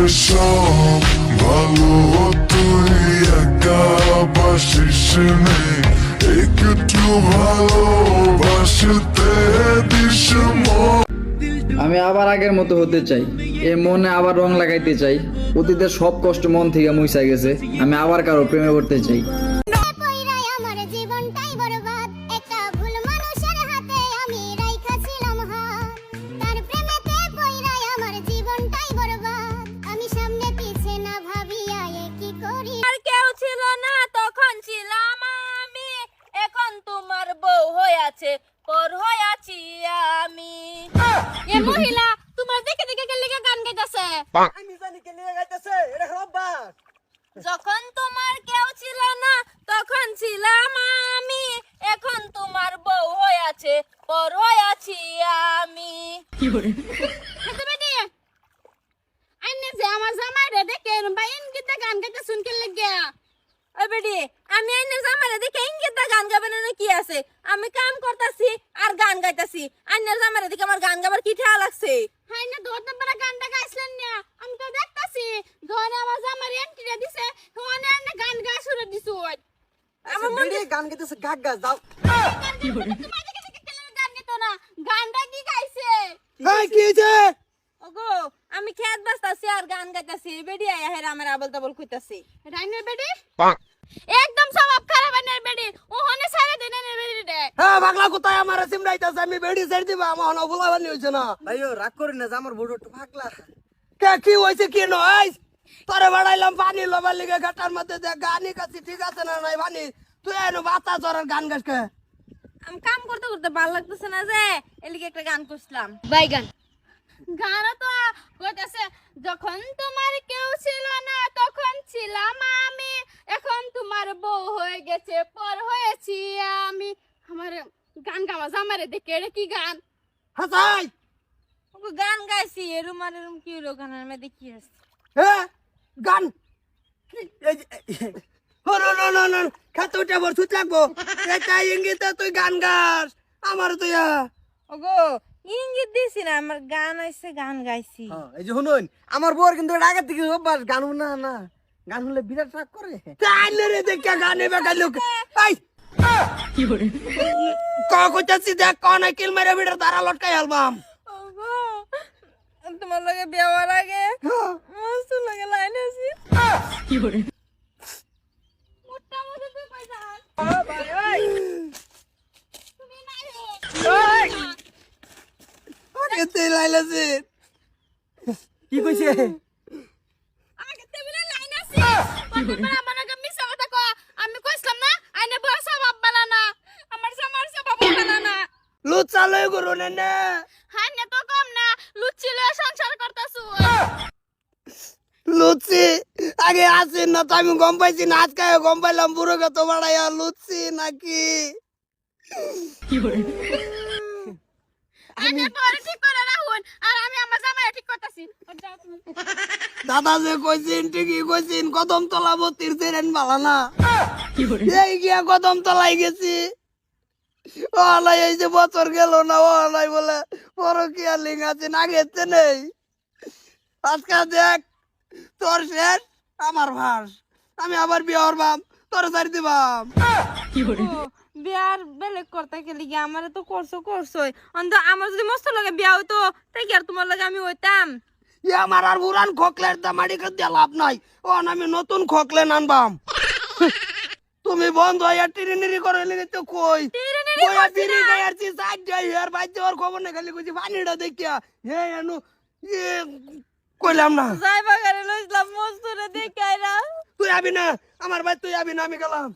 সব ভালো তুই একা বাসিস নে একটু ভালোবাসতে দিস মন। আমি আবার আগের মতো হতে চাই, এ মনে আবার রং লাগাইতে চাই। অতীতের সব কষ্ট মন থেকে মুইসা গেছে, আমি আবার কারো প্রেমে পড়তে চাই। পর হইয়াছি আমি। এ মহিলা তোমার দেখে দেখে কে লিগা গান গাইতাছে? আমি জানি কে লিগা গাইতাছে, এটা অভ্যাস। যখন তোমার কেউ ছিল না তখন ছিলাম আমি, এখন তোমার বউ হইয়াছে পর হইয়াছি আমি। কি করে বেটি আইনে যে আমার জামাইরে দেখে এরকম ইঙ্গিত গান গাইতে শুনকে লাগিয়া। ওই বেটি আমি আইনে জামাইরে দেখে ইঙ্গিত গান গাবেন না কি আছে? আমি কাম করতাছি আর গান গাইতাছি, আইনের জামাইরে দেখে আমার গান গাবার কি ঠেয়া লাগছে? হাই না দোত নাম্বার গানটা গাইছলেন না, আমি তো দেখতাছি ধরে আমার জামাইরে এন্ট্রিটা দিছে, ওনে না গান গা শুরু দিছো। আমার মনে গান গাইতেছে, গাগ গাছ দাও। কি করে তোমার দেখে দেখে কেন গান গাইতো না? গানটা কি গাইছে? এই কি হইছে? ওগো আমি খেত বাস্তাছি আর গান গাইতাছি, বেডি আয়া হেরা আমার আবল তাবল কইতাছি। রাইনের বেডি একদম স্বভাব খারাপ আইনের বেডি, ওহনে সারা দিন আইনের বেডি রে। হ্যাঁ পাগলা কোথায় আমার সিমরাইতাছে, আমি বেডি ছেড়ে দিবা, আমার হন অবলা বানি হইছে না। ভাইও রাগ করেন না, আমার বড় একটু পাগলা। কে কি হইছে কি নয়? তোরে বাড়াইলাম পানি লবার লিগে গাটার মধ্যে দে গানি কাছি, ঠিক আছে না নাই পানি? তুই এনো বাতা জরার গান গাছ কে? আমি কাম করতে করতে ভালো লাগতেছে না যে এলিকে একটা গান করছিলাম। বাইগান গান তো কইতাছে, যখন তোমার কেউ ছিল না তখন ছিলাম আমি, এখন তোমার বউ হয়ে গেছে পর হয়েছি আমি। আমার গান গাওয়া জামারে দেখে এটা কি গান? হাসাই ওগো গান গাইছি এরম আর এরম কি হলো গানের মধ্যে কি আছে? হ্যাঁ গান নো খাতে উঠে বর সুত লাগবো, এটা ইঙ্গিতে তুই গান গাস আমার তুই। ওগো ইঙ্গিত দিছি না, আমার গান আইছে গান গাইছি। এই যে শুনুন আমার বউর কিন্তু আগে থেকে অভ্যাস গান না না, গান হলে বিরাট রাগ করে। তাইলে রে দেখে গানে বেকার লোক এই কি করে কইতাছি দেখ কোন কিল মেরে বিড়ার তারা লটকাই আলবাম। ওগো তোমার লগে বিয়ে হওয়ার আগে মস্ত লাগে লাইন আছে। কি করে মোটা মোটা তুই পয়সা ও ভাই ওই তুমি নাই ওই আগে তে লাইলাছে কি কইছে? আগে তে বলে লাইন আছে মানে আমার আগে মিছা কথা কও। আমি কইছিলাম না আইনে বয়স বাপ বানানা, আমার সামার সব বাপ বানানা। লুচ চালু করো না হ্যাঁ না তো কম না, লুচ্ছি লয়ে সংসার করতাছু। লুচি আগে আসেন না তো আমি গম পাইছি না, আজকে গম পাইলাম বুড়ো কত বাড়াইয়া লুচি নাকি। কি করে আগে পরে ঠিক করে রাখুন আর আমি আমার জামাই ঠিক করতেছি। দাদা যে কইছিন ঠিকই কইছিন, কদম তলা বতির জেরেন বালা না। এই গিয়া কদম তলাই গেছি, ও আলাই এই যে বছর গেল না, ও আলাই বলে বড় কি আর লিঙ্গ আছে না গেছে নেই। আজকে দেখ তোর শেষ আমার ভাস, আমি আবার বিয়ে হরবাম, তোর সারি দিবাম। বিয়ার বেলেগ করতে গেলে কি আমারে তো করছোই অন্ত আমার যদি মস্ত লাগে বিয়া হইতো তাই কি আর তোমার লাগে আমি হইতাম? আমার আর পুরান খোকলের দামাড়ি দিয়ে লাভ নাই, ও আমি নতুন খোকলেন আনবাম। তুমি বন্ধ হইয়া টিরিনিরি করে লিগে তো কই বইয়া বিড়ি গায়ারছি সাইড যাই আর বাইতে ওর খবর না, খালি কইছি পানিটা দেখিয়া হে এনু কইলাম না যাই বাগারে লইছিলাম মস্ত রে দেখাইরা। তুই আবি না আমার ভাই, তুই আবি না, আমি গেলাম।